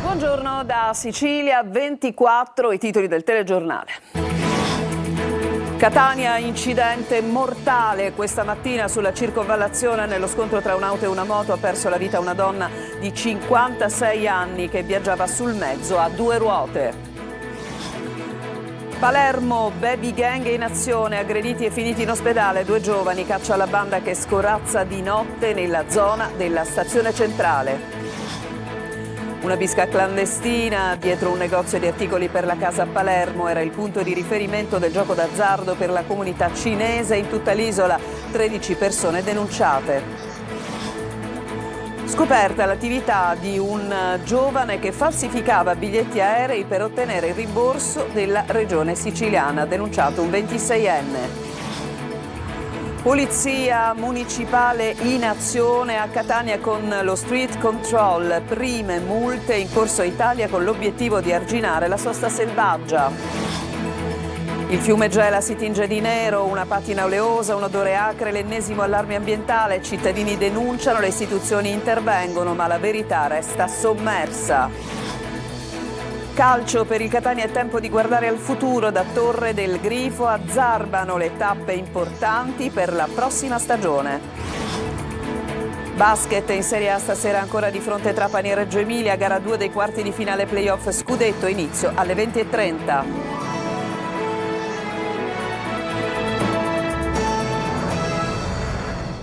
Buongiorno da Sicilia, 24 i titoli del telegiornale. Catania, incidente mortale questa mattina sulla circonvallazione. Nello scontro tra un'auto e una moto ha perso la vita una donna di 56 anni che viaggiava sul mezzo a due ruote. Palermo, baby gang in azione, aggrediti e finiti in ospedale, 2 giovani, caccia alla banda che scorazza di notte nella zona della stazione centrale. Una bisca clandestina dietro un negozio di articoli per la casa a Palermo, era il punto di riferimento del gioco d'azzardo per la comunità cinese in tutta l'isola, 13 persone denunciate. Scoperta l'attività di un giovane che falsificava biglietti aerei per ottenere il rimborso della regione siciliana, denunciato un 26enne. Polizia municipale in azione a Catania con lo street control, prime multe in corso Italia con l'obiettivo di arginare la sosta selvaggia. Il fiume Gela si tinge di nero, una patina oleosa, un odore acre, l'ennesimo allarme ambientale, cittadini denunciano, le istituzioni intervengono, ma la verità resta sommersa. Calcio per il Catania, è tempo di guardare al futuro. Da Torre del Grifo a Zarbano le tappe importanti per la prossima stagione. Basket in Serie A stasera ancora di fronte Trapani e Reggio Emilia, gara 2 dei quarti di finale playoff scudetto, inizio alle 20:30.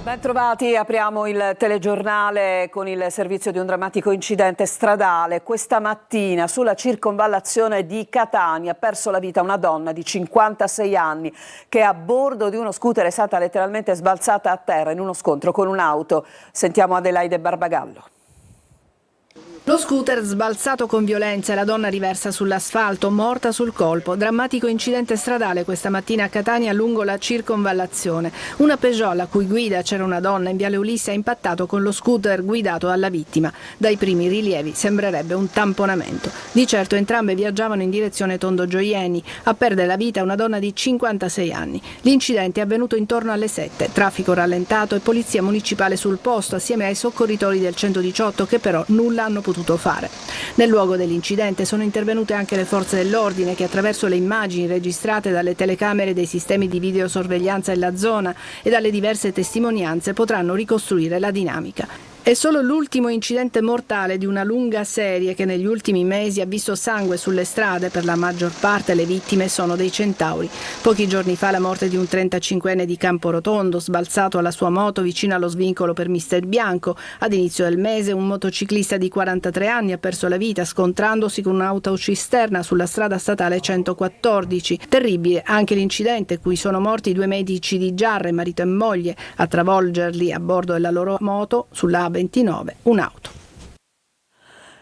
Ben trovati, apriamo il telegiornale con il servizio di un drammatico incidente stradale. Questa mattina sulla circonvallazione di Catania ha perso la vita una donna di 56 anni che a bordo di uno scooter è stata letteralmente sbalzata a terra in uno scontro con un'auto. Sentiamo Adelaide Barbagallo. Lo scooter sbalzato con violenza e la donna riversa sull'asfalto, morta sul colpo. Drammatico incidente stradale questa mattina a Catania lungo la circonvallazione. Una Peugeot alla cui guida c'era una donna in viale Ulisse ha impattato con lo scooter guidato dalla vittima. Dai primi rilievi sembrerebbe un tamponamento. Di certo entrambe viaggiavano in direzione Tondo Gioieni. A perdere la vita una donna di 56 anni. L'incidente è avvenuto intorno alle 7. Traffico rallentato e polizia municipale sul posto assieme ai soccorritori del 118 che però nulla hanno potuto fare. Nel luogo dell'incidente sono intervenute anche le forze dell'ordine che attraverso le immagini registrate dalle telecamere dei sistemi di videosorveglianza della zona e dalle diverse testimonianze potranno ricostruire la dinamica. È solo l'ultimo incidente mortale di una lunga serie che negli ultimi mesi ha visto sangue sulle strade. Per la maggior parte le vittime sono dei centauri. Pochi giorni fa la morte di un 35enne di Camporotondo, sbalzato alla sua moto vicino allo svincolo per Mister Bianco. Ad inizio del mese un motociclista di 43 anni ha perso la vita scontrandosi con un'autocisterna sulla strada statale 114. Terribile anche l'incidente in cui sono morti 2 medici di Giarre, marito e moglie, a travolgerli a bordo della loro moto sulla A29, un'auto.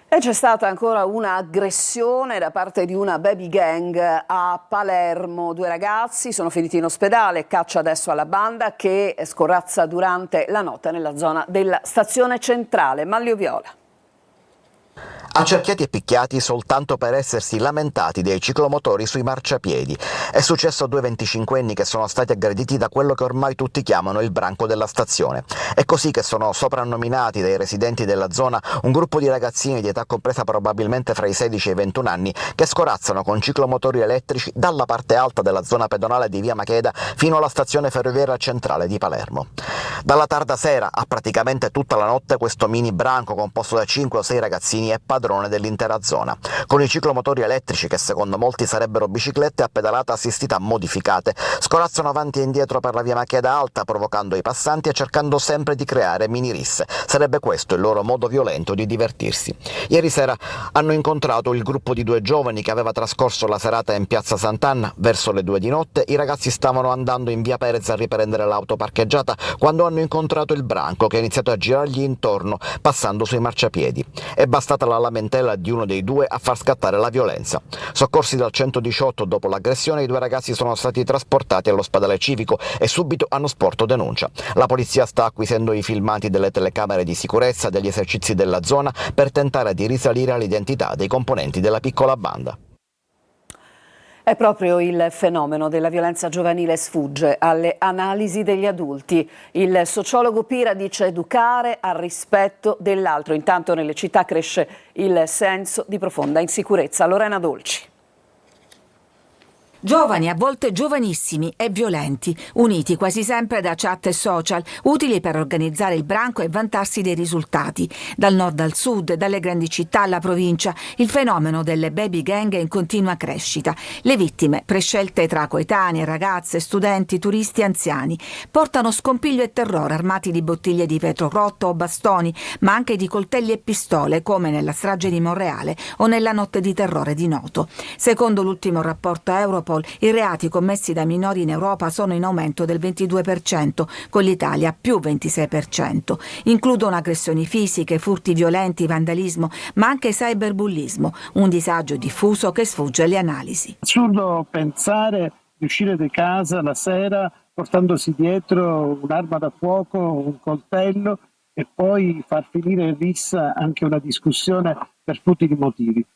E c'è stata ancora un'aggressione da parte di una baby gang a Palermo. 2 ragazzi sono finiti in ospedale, caccia adesso alla banda che scorazza durante la notte nella zona della stazione centrale. Manlio Viola. Accerchiati e picchiati soltanto per essersi lamentati dei ciclomotori sui marciapiedi. È successo a 2 25enni che sono stati aggrediti da quello che ormai tutti chiamano il branco della stazione. È così che sono soprannominati dai residenti della zona un gruppo di ragazzini di età compresa probabilmente fra i 16 e i 21 anni che scorazzano con ciclomotori elettrici dalla parte alta della zona pedonale di via Macheda fino alla stazione ferroviaria centrale di Palermo. Dalla tarda sera a praticamente tutta la notte questo mini branco composto da 5 o 6 ragazzini è padrone dell'intera zona, con i ciclomotori elettrici che secondo molti sarebbero biciclette a pedalata assistita modificate, scorazzano avanti e indietro per la via Macheda Alta provocando i passanti e cercando sempre di creare mini risse. Sarebbe questo il loro modo violento di divertirsi. Ieri sera hanno incontrato il gruppo di 2 giovani che aveva trascorso la serata in piazza Sant'Anna. Verso le 2 di notte i ragazzi stavano andando in via Perez a riprendere l'auto parcheggiata quando hanno incontrato il branco che ha iniziato a girargli intorno passando sui marciapiedi. È bastata la lamentela di uno dei 2 a far scattare la violenza. Soccorsi dal 118 dopo l'aggressione, i 2 ragazzi sono stati trasportati all'ospedale civico e subito hanno sporto denuncia. La polizia sta acquisendo i filmati delle telecamere di sicurezza degli esercizi della zona per tentare di risalire all'identità dei componenti della piccola banda. È proprio il fenomeno della violenza giovanile sfugge alle analisi degli adulti. Il sociologo Pira dice educare al rispetto dell'altro. Intanto nelle città cresce il senso di profonda insicurezza. Lorena Dolci. Giovani, a volte giovanissimi e violenti, uniti quasi sempre da chat e social, utili per organizzare il branco e vantarsi dei risultati. Dal nord al sud, dalle grandi città alla provincia, il fenomeno delle baby gang è in continua crescita. Le vittime, prescelte tra coetanee, ragazze, studenti, turisti e anziani, portano scompiglio e terrore armati di bottiglie di vetro rotto o bastoni, ma anche di coltelli e pistole, come nella strage di Monreale o nella notte di terrore di Noto. Secondo l'ultimo rapporto Europol, i reati commessi da minori in Europa sono in aumento del 22%, con l'Italia più 26%. Includono aggressioni fisiche, furti violenti, vandalismo, ma anche cyberbullismo, un disagio diffuso che sfugge alle analisi. Assurdo pensare di uscire di casa la sera portandosi dietro un'arma da fuoco, un coltello e poi far finire in rissa anche una discussione per futili motivi.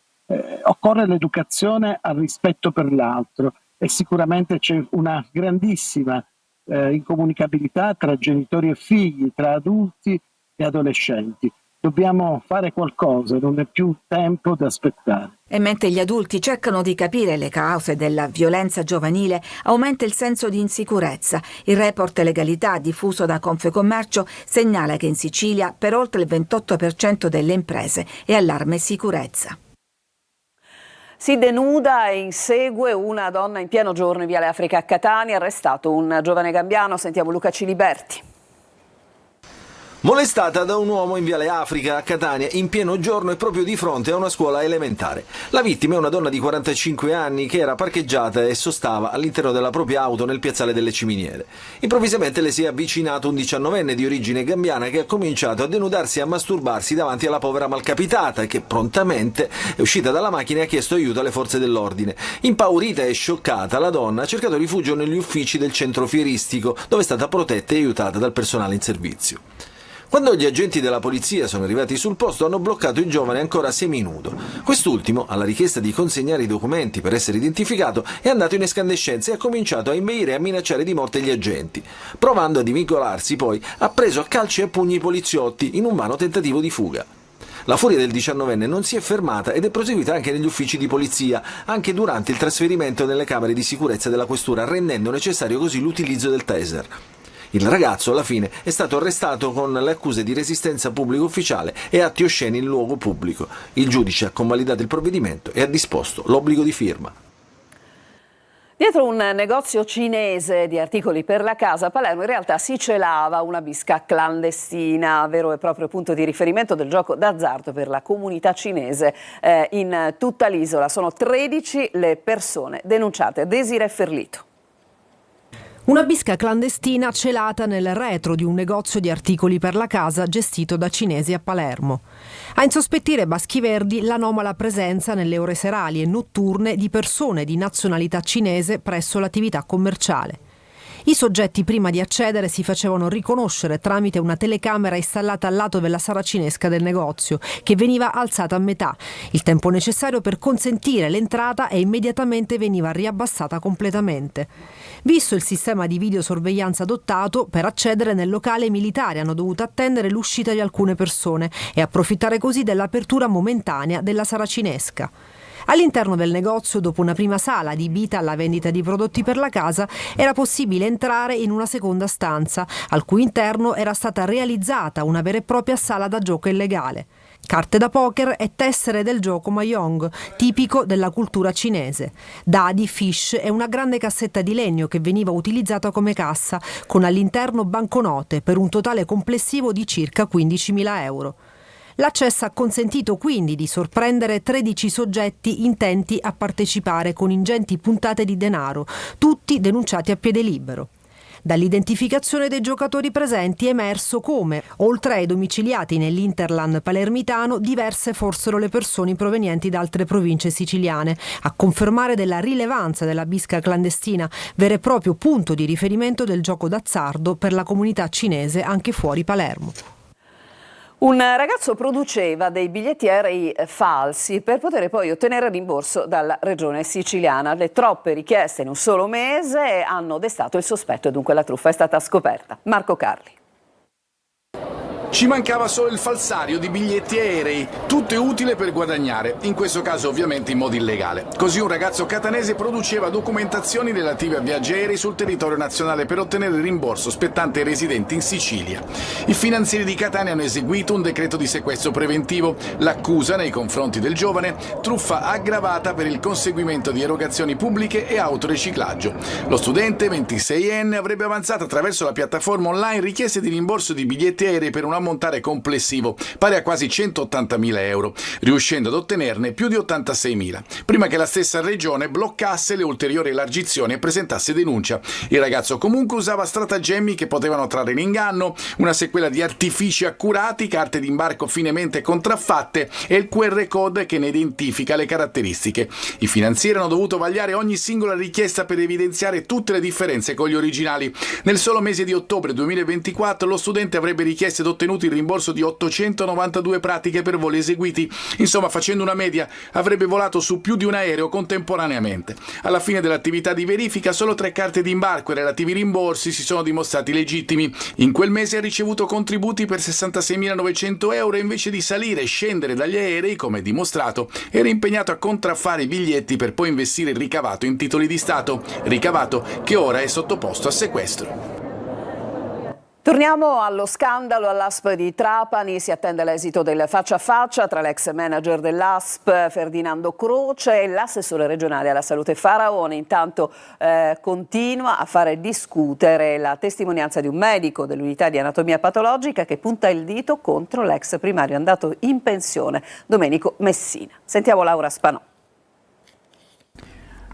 Occorre l'educazione al rispetto per l'altro e sicuramente c'è una grandissima incomunicabilità tra genitori e figli, tra adulti e adolescenti. Dobbiamo fare qualcosa, non è più tempo da aspettare. E mentre gli adulti cercano di capire le cause della violenza giovanile, aumenta il senso di insicurezza. Il report Legalità diffuso da Confecommercio segnala che in Sicilia per oltre il 28% delle imprese è allarme sicurezza. Si denuda e insegue una donna in pieno giorno in Viale Africa a Catania, arrestato un giovane gambiano. Sentiamo Luca Ciliberti. Molestata da un uomo in Viale Africa a Catania in pieno giorno e proprio di fronte a una scuola elementare. La vittima è una donna di 45 anni che era parcheggiata e sostava all'interno della propria auto nel piazzale delle Ciminiere. Improvvisamente le si è avvicinato un 19enne di origine gambiana che ha cominciato a denudarsi e a masturbarsi davanti alla povera malcapitata che prontamente è uscita dalla macchina e ha chiesto aiuto alle forze dell'ordine. Impaurita e scioccata, la donna ha cercato rifugio negli uffici del centro fieristico dove è stata protetta e aiutata dal personale in servizio. Quando gli agenti della polizia sono arrivati sul posto hanno bloccato il giovane ancora seminudo. Quest'ultimo, alla richiesta di consegnare i documenti per essere identificato, è andato in escandescenza e ha cominciato a inveire e a minacciare di morte gli agenti. Provando a divincolarsi poi, ha preso a calci e a pugni i poliziotti in un vano tentativo di fuga. La furia del 19enne non si è fermata ed è proseguita anche negli uffici di polizia, anche durante il trasferimento nelle camere di sicurezza della questura, rendendo necessario così l'utilizzo del taser. Il ragazzo alla fine è stato arrestato con le accuse di resistenza pubblico ufficiale e atti osceni in luogo pubblico. Il giudice ha convalidato il provvedimento e ha disposto l'obbligo di firma. Dietro un negozio cinese di articoli per la casa a Palermo in realtà si celava una bisca clandestina, vero e proprio punto di riferimento del gioco d'azzardo per la comunità cinese in tutta l'isola. Sono 13 le persone denunciate. Desiree Ferlito. Una bisca clandestina celata nel retro di un negozio di articoli per la casa gestito da cinesi a Palermo. A insospettire Baschi Verdi l'anomala presenza nelle ore serali e notturne di persone di nazionalità cinese presso l'attività commerciale. I soggetti prima di accedere si facevano riconoscere tramite una telecamera installata al lato della saracinesca del negozio, che veniva alzata a metà, il tempo necessario per consentire l'entrata e immediatamente veniva riabbassata completamente. Visto il sistema di videosorveglianza adottato, per accedere nel locale i militari hanno dovuto attendere l'uscita di alcune persone e approfittare così dell'apertura momentanea della saracinesca. All'interno del negozio, dopo una prima sala adibita alla vendita di prodotti per la casa, era possibile entrare in una seconda stanza, al cui interno era stata realizzata una vera e propria sala da gioco illegale. Carte da poker e tessere del gioco mahjong, tipico della cultura cinese. Dadi, fish e una grande cassetta di legno che veniva utilizzata come cassa, con all'interno banconote per un totale complessivo di circa 15.000 euro. L'accesso ha consentito quindi di sorprendere 13 soggetti intenti a partecipare con ingenti puntate di denaro, tutti denunciati a piede libero. Dall'identificazione dei giocatori presenti è emerso come, oltre ai domiciliati nell'Interland palermitano, diverse fossero le persone provenienti da altre province siciliane, a confermare della rilevanza della bisca clandestina, vero e proprio punto di riferimento del gioco d'azzardo per la comunità cinese anche fuori Palermo. Un ragazzo produceva dei biglietti aerei falsi per poter poi ottenere rimborso dalla regione siciliana. Le troppe richieste in un solo mese hanno destato il sospetto e dunque la truffa è stata scoperta. Marco Carli. Ci mancava solo il falsario di biglietti aerei, tutto è utile per guadagnare, in questo caso ovviamente in modo illegale. Così un ragazzo catanese produceva documentazioni relative a viaggi aerei sul territorio nazionale per ottenere il rimborso spettante ai residenti in Sicilia. I finanzieri di Catania hanno eseguito un decreto di sequestro preventivo. L'accusa nei confronti del giovane: truffa aggravata per il conseguimento di erogazioni pubbliche e autoriciclaggio. Lo studente, 26enne, avrebbe avanzato attraverso la piattaforma online richieste di rimborso di biglietti aerei per un ammontare complessivo pari a quasi 180.000 euro, riuscendo ad ottenerne più di 86.000, prima che la stessa regione bloccasse le ulteriori elargizioni e presentasse denuncia. Il ragazzo comunque usava stratagemmi che potevano trarre in inganno, una sequela di artifici accurati, carte d'imbarco finemente contraffatte e il QR code che ne identifica le caratteristiche. I finanzieri hanno dovuto vagliare ogni singola richiesta per evidenziare tutte le differenze con gli originali. Nel solo mese di ottobre 2024 lo studente avrebbe richiesto ed ottenuto il rimborso di 892 pratiche per voli eseguiti. Insomma, facendo una media, avrebbe volato su più di un aereo contemporaneamente. Alla fine dell'attività di verifica, solo 3 carte d'imbarco e relativi rimborsi si sono dimostrati legittimi. In quel mese ha ricevuto contributi per 66.900 euro e invece di salire e scendere dagli aerei, come dimostrato, era impegnato a contraffare i biglietti per poi investire il ricavato in titoli di Stato, ricavato che ora è sottoposto a sequestro. Torniamo allo scandalo all'ASP di Trapani. Si attende l'esito del faccia a faccia tra l'ex manager dell'ASP Ferdinando Croce e l'assessore regionale alla salute Faraone. Intanto continua a fare discutere la testimonianza di un medico dell'unità di anatomia patologica che punta il dito contro l'ex primario andato in pensione Domenico Messina. Sentiamo Laura Spanò.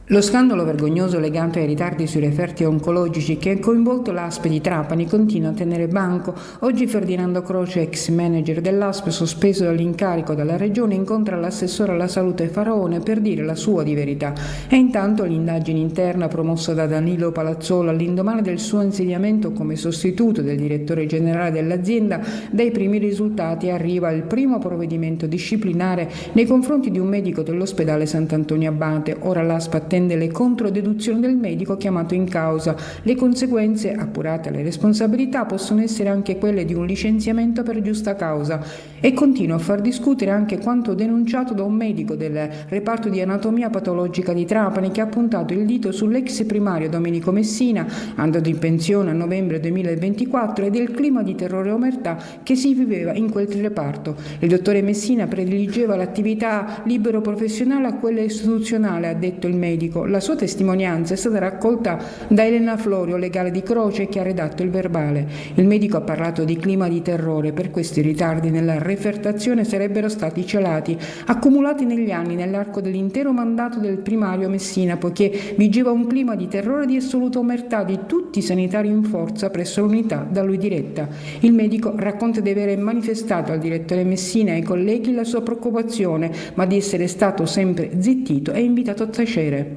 Lo scandalo vergognoso legato ai ritardi sui referti oncologici che ha coinvolto l'ASP di Trapani continua a tenere banco. Oggi Ferdinando Croce, ex manager dell'ASP, sospeso dall'incarico dalla regione, incontra l'assessore alla salute Faraone per dire la sua di verità. E intanto l'indagine interna promossa da Danilo Palazzola all'indomani del suo insediamento come sostituto del direttore generale dell'azienda, dai primi risultati arriva il primo provvedimento disciplinare nei confronti di un medico dell'ospedale Sant'Antonio Abate. Ora l'ASP attende le controdeduzioni del medico chiamato in causa. Le conseguenze, appurate le responsabilità, possono essere anche quelle di un licenziamento per giusta causa. E continua a far discutere anche quanto denunciato da un medico del reparto di anatomia patologica di Trapani che ha puntato il dito sull'ex primario Domenico Messina, andato in pensione a novembre 2024, e del clima di terrore e omertà che si viveva in quel reparto. Il dottore Messina prediligeva l'attività libero professionale a quella istituzionale, ha detto il medico. La sua testimonianza è stata raccolta da Elena Florio, legale di Croce, che ha redatto il verbale. Il medico ha parlato di clima di terrore. Per questi ritardi nella refertazione sarebbero stati celati, accumulati negli anni nell'arco dell'intero mandato del primario Messina, poiché vigeva un clima di terrore e di assoluta omertà di tutti i sanitari in forza presso l'unità da lui diretta. Il medico racconta di aver manifestato al direttore Messina e ai colleghi la sua preoccupazione, ma di essere stato sempre zittito e invitato a tacere.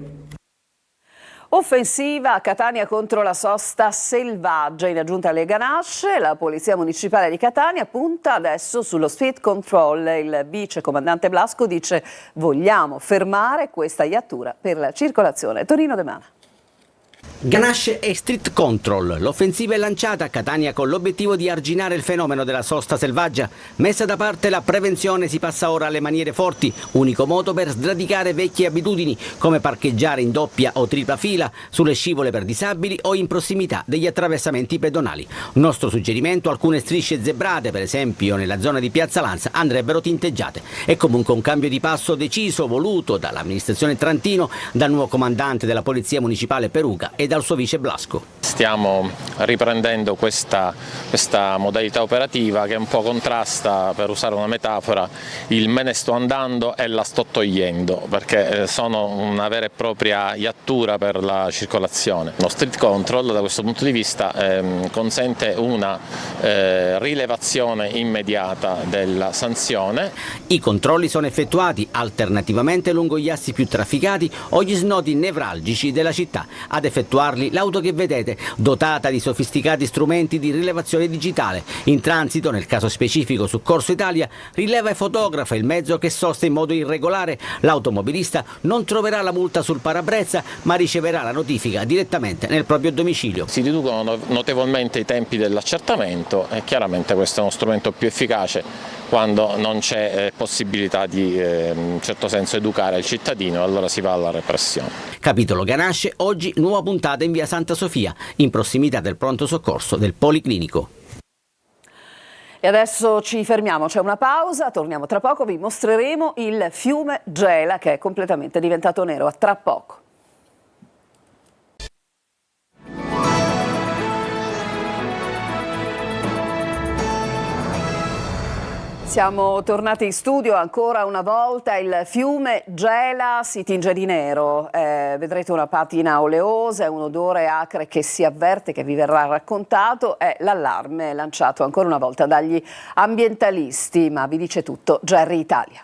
Offensiva a Catania contro la sosta selvaggia. In aggiunta alle ganasce, la Polizia Municipale di Catania punta adesso sullo speed control. Il vice comandante Blasco dice: vogliamo fermare questa iattura per la circolazione. Torino De Mana. Ganasce e street control. L'offensiva è lanciata a Catania con l'obiettivo di arginare il fenomeno della sosta selvaggia. Messa da parte la prevenzione, si passa ora alle maniere forti, unico modo per sradicare vecchie abitudini come parcheggiare in doppia o tripla fila, sulle scivole per disabili o in prossimità degli attraversamenti pedonali. Nostro suggerimento: alcune strisce zebrate, per esempio nella zona di Piazza Lanza, andrebbero tinteggiate. È comunque un cambio di passo deciso, voluto dall'amministrazione Trantino, dal nuovo comandante della Polizia Municipale Peruga e dal suo vice Blasco. Stiamo riprendendo questa modalità operativa che un po' contrasta, per usare una metafora, il me ne sto andando e la sto togliendo, perché sono una vera e propria iattura per la circolazione. Lo street control da questo punto di vista consente una rilevazione immediata della sanzione. I controlli sono effettuati alternativamente lungo gli assi più trafficati o gli snodi nevralgici della città. Ad effettuare situarli l'auto che vedete, dotata di sofisticati strumenti di rilevazione digitale. In transito, nel caso specifico su Corso Italia, rileva e fotografa il mezzo che sosta in modo irregolare. L'automobilista non troverà la multa sul parabrezza, ma riceverà la notifica direttamente nel proprio domicilio. Si riducono notevolmente i tempi dell'accertamento e chiaramente questo è uno strumento più efficace quando non c'è possibilità di in certo senso educare il cittadino, allora si va alla repressione. Capitolo Ganasce, oggi nuova puntata in via Santa Sofia, in prossimità del pronto soccorso del Policlinico. E adesso ci fermiamo, c'è una pausa, torniamo tra poco, vi mostreremo il fiume Gela che è completamente diventato nero. A tra poco. Siamo tornati in studio ancora una volta, il fiume Gela si tinge di nero, vedrete una patina oleosa e un odore acre che si avverte, che vi verrà raccontato, è l'allarme lanciato ancora una volta dagli ambientalisti, ma vi dice tutto Gerry Italia.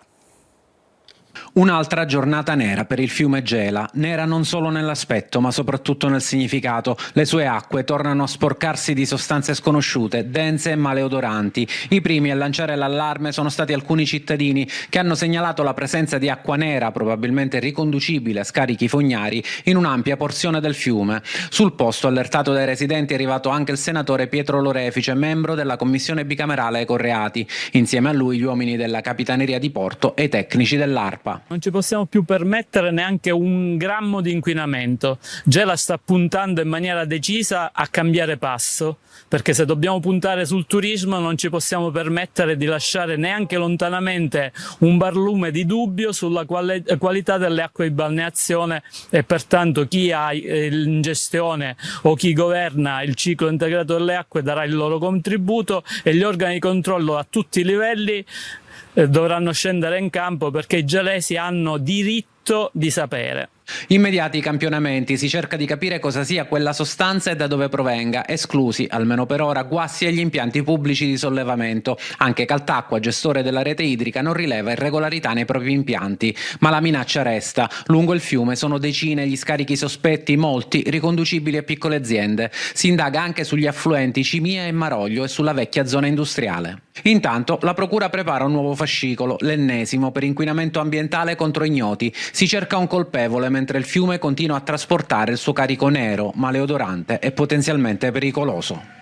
Un'altra giornata nera per il fiume Gela, nera non solo nell'aspetto ma soprattutto nel significato. Le sue acque tornano a sporcarsi di sostanze sconosciute, dense e maleodoranti. I primi a lanciare l'allarme sono stati alcuni cittadini che hanno segnalato la presenza di acqua nera, probabilmente riconducibile a scarichi fognari, in un'ampia porzione del fiume. Sul posto, allertato dai residenti, è arrivato anche il senatore Pietro Lorefice, membro della commissione bicamerale Ecoreati. Insieme a lui gli uomini della Capitaneria di Porto e i tecnici dell'ARPA. Non ci possiamo più permettere neanche un grammo di inquinamento. Gela sta puntando in maniera decisa a cambiare passo, perché se dobbiamo puntare sul turismo non ci possiamo permettere di lasciare neanche lontanamente un barlume di dubbio sulla qualità delle acque di balneazione e pertanto chi ha in gestione o chi governa il ciclo integrato delle acque darà il loro contributo e gli organi di controllo a tutti i livelli dovranno scendere in campo perché i gelesi hanno diritto di sapere. Immediati campionamenti, si cerca di capire cosa sia quella sostanza e da dove provenga, esclusi, almeno per ora, guasti agli impianti pubblici di sollevamento. Anche Caltacqua, gestore della rete idrica, non rileva irregolarità nei propri impianti, ma la minaccia resta. Lungo il fiume sono decine gli scarichi sospetti, molti riconducibili a piccole aziende. Si indaga anche sugli affluenti Cimia e Maroglio e sulla vecchia zona industriale. Intanto la procura prepara un nuovo fascicolo, l'ennesimo per inquinamento ambientale contro ignoti. Si cerca un colpevole mentre il fiume continua a trasportare il suo carico nero, maleodorante e potenzialmente pericoloso.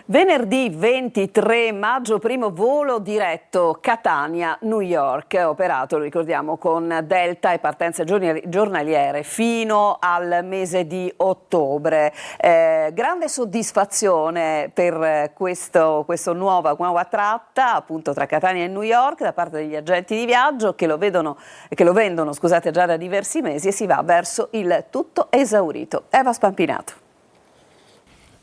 Venerdì 23 maggio, primo volo diretto Catania-New York, operato, lo ricordiamo, con Delta e partenze giornaliere fino al mese di ottobre. Grande soddisfazione per questa nuova tratta, appunto tra Catania e New York, da parte degli agenti di viaggio che lo vendono già da diversi mesi, e si va verso il tutto esaurito. Eva Spampinato.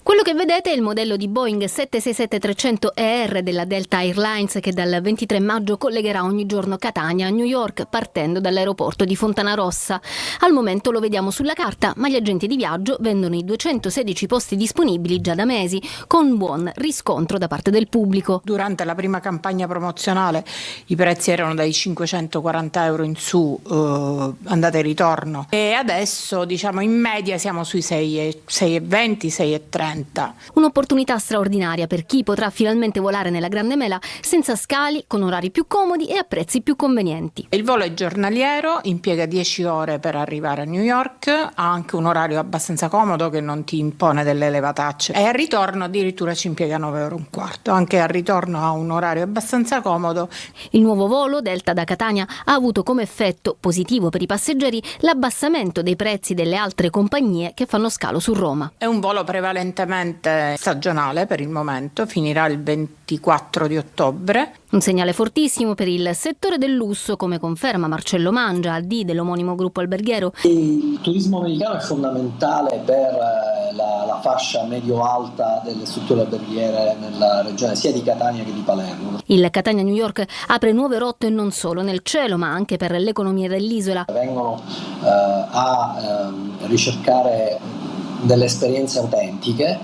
Quello che vedete è il modello di Boeing 767-300ER della Delta Airlines che dal 23 maggio collegherà ogni giorno Catania a New York partendo dall'aeroporto di Fontanarossa. Al momento lo vediamo sulla carta, ma gli agenti di viaggio vendono i 216 posti disponibili già da mesi, con buon riscontro da parte del pubblico. Durante la prima campagna promozionale i prezzi erano dai 540 euro in su, andata e ritorno, e adesso diciamo in media siamo sui 6,20, 6,30. Un'opportunità straordinaria per chi potrà finalmente volare nella Grande Mela senza scali, con orari più comodi e a prezzi più convenienti. Il volo è giornaliero, impiega 10 ore per arrivare a New York, ha anche un orario abbastanza comodo che non ti impone delle elevatacce, e al ritorno addirittura ci impiega 9 ore e un quarto. Anche al ritorno ha un orario abbastanza comodo. Il nuovo volo Delta da Catania ha avuto come effetto positivo per i passeggeri l'abbassamento dei prezzi delle altre compagnie che fanno scalo su Roma. È un volo prevalentemente stagionale per il momento, finirà il 24 di ottobre. Un segnale fortissimo per il settore del lusso, come conferma Marcello Mangia, AD dell'omonimo gruppo alberghiero. Il turismo americano è fondamentale per la fascia medio-alta delle strutture alberghiere nella regione sia di Catania che di Palermo. Il Catania-New York apre nuove rotte non solo nel cielo ma anche per l'economia dell'isola. Vengono a ricercare delle esperienze autentiche,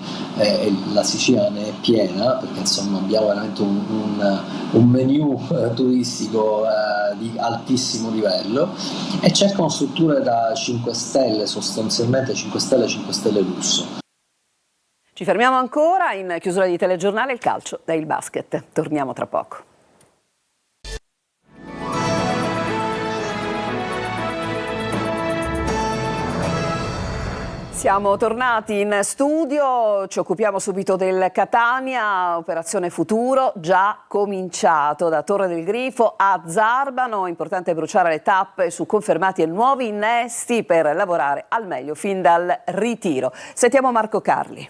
la Sicilia ne è piena, perché insomma abbiamo veramente un menu turistico di altissimo livello, e cercano strutture da 5 stelle, sostanzialmente 5 stelle lusso. Ci fermiamo ancora, in chiusura di telegiornale il calcio e il basket. Torniamo tra poco. Siamo tornati in studio, ci occupiamo subito del Catania, operazione Futuro, già cominciato da Torre del Grifo a Zarbano, importante bruciare le tappe su confermati e nuovi innesti per lavorare al meglio fin dal ritiro. Sentiamo Marco Carli.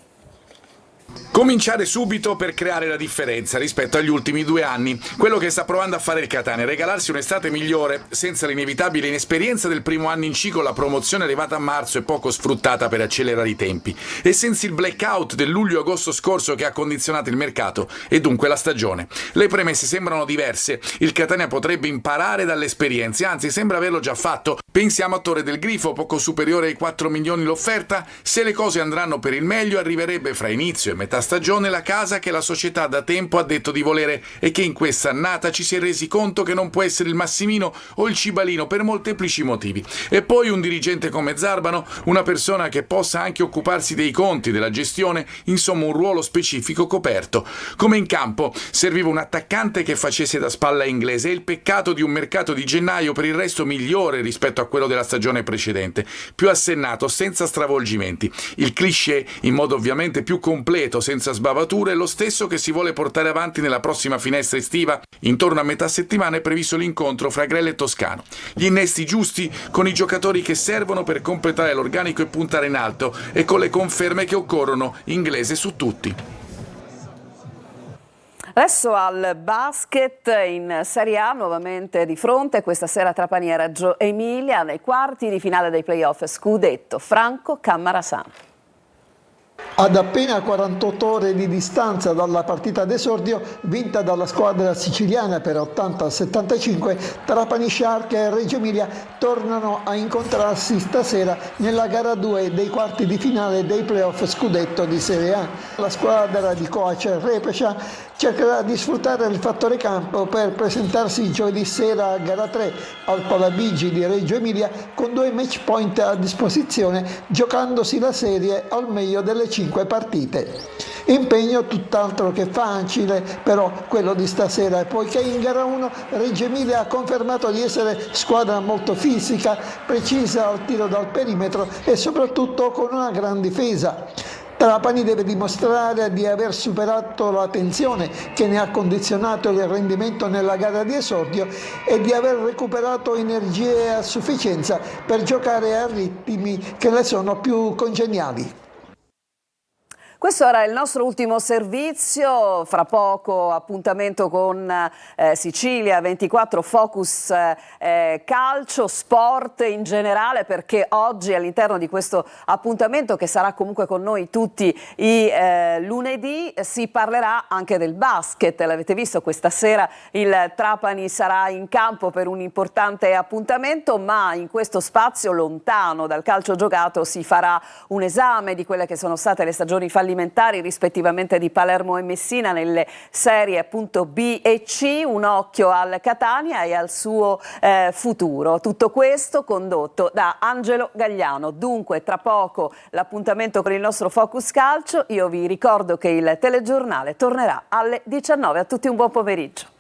Cominciare subito per creare la differenza rispetto agli ultimi 2 anni. Quello che sta provando a fare il Catania, regalarsi un'estate migliore senza l'inevitabile inesperienza del primo anno in C con la promozione arrivata a marzo e poco sfruttata per accelerare i tempi, e senza il blackout del luglio-agosto scorso che ha condizionato il mercato e dunque la stagione. Le premesse sembrano diverse, il Catania potrebbe imparare dalle esperienze, anzi sembra averlo già fatto. Pensiamo a Torre del Grifo, poco superiore ai 4 milioni l'offerta. Se le cose andranno per il meglio arriverebbe fra inizio e metà stagione la casa che la società da tempo ha detto di volere e che in questa annata ci si è resi conto che non può essere il Massimino o il Cibalino per molteplici motivi. E poi un dirigente come Zarbano, una persona che possa anche occuparsi dei conti, della gestione, insomma un ruolo specifico coperto. Come in campo serviva un attaccante che facesse da spalla inglese, e il peccato di un mercato di gennaio per il resto migliore rispetto a quello della stagione precedente, più assennato, senza stravolgimenti. Il cliché, in modo ovviamente più completo, senza sbavature, è lo stesso che si vuole portare avanti nella prossima finestra estiva. Intorno a metà settimana è previsto l'incontro fra Grella e Toscano. Gli innesti giusti con i giocatori che servono per completare l'organico e puntare in alto, e con le conferme che occorrono, inglese su tutti. Adesso al basket in Serie A, nuovamente di fronte questa sera Trapani e Reggio Emilia nei quarti di finale dei playoff scudetto. Franco Cammarasano. Ad appena 48 ore di distanza dalla partita d'esordio, vinta dalla squadra siciliana per 80-75, Trapani Shark e Reggio Emilia tornano a incontrarsi stasera nella gara 2 dei quarti di finale dei playoff scudetto di Serie A. La squadra di coach Repescia cercherà di sfruttare il fattore campo per presentarsi giovedì sera a gara 3 al Palabigi di Reggio Emilia con 2 match point a disposizione, giocandosi la serie al meglio delle 5 partite. Impegno tutt'altro che facile però quello di stasera, poiché in gara 1 Reggio Emilia ha confermato di essere squadra molto fisica, precisa al tiro dal perimetro e soprattutto con una gran difesa. Trapani deve dimostrare di aver superato la tensione che ne ha condizionato il rendimento nella gara di esordio e di aver recuperato energie a sufficienza per giocare a ritmi che le sono più congeniali. Questo era il nostro ultimo servizio, fra poco appuntamento con Sicilia 24, focus calcio, sport in generale, perché oggi all'interno di questo appuntamento, che sarà comunque con noi tutti i lunedì, si parlerà anche del basket. L'avete visto, questa sera il Trapani sarà in campo per un importante appuntamento, ma in questo spazio lontano dal calcio giocato si farà un esame di quelle che sono state le stagioni fallimentari rispettivamente di Palermo e Messina nelle serie appunto B e C, un occhio al Catania e al suo futuro. Tutto questo condotto da Angelo Gagliano. Dunque tra poco l'appuntamento con il nostro Focus Calcio. Io vi ricordo che il telegiornale tornerà alle 19. A tutti un buon pomeriggio.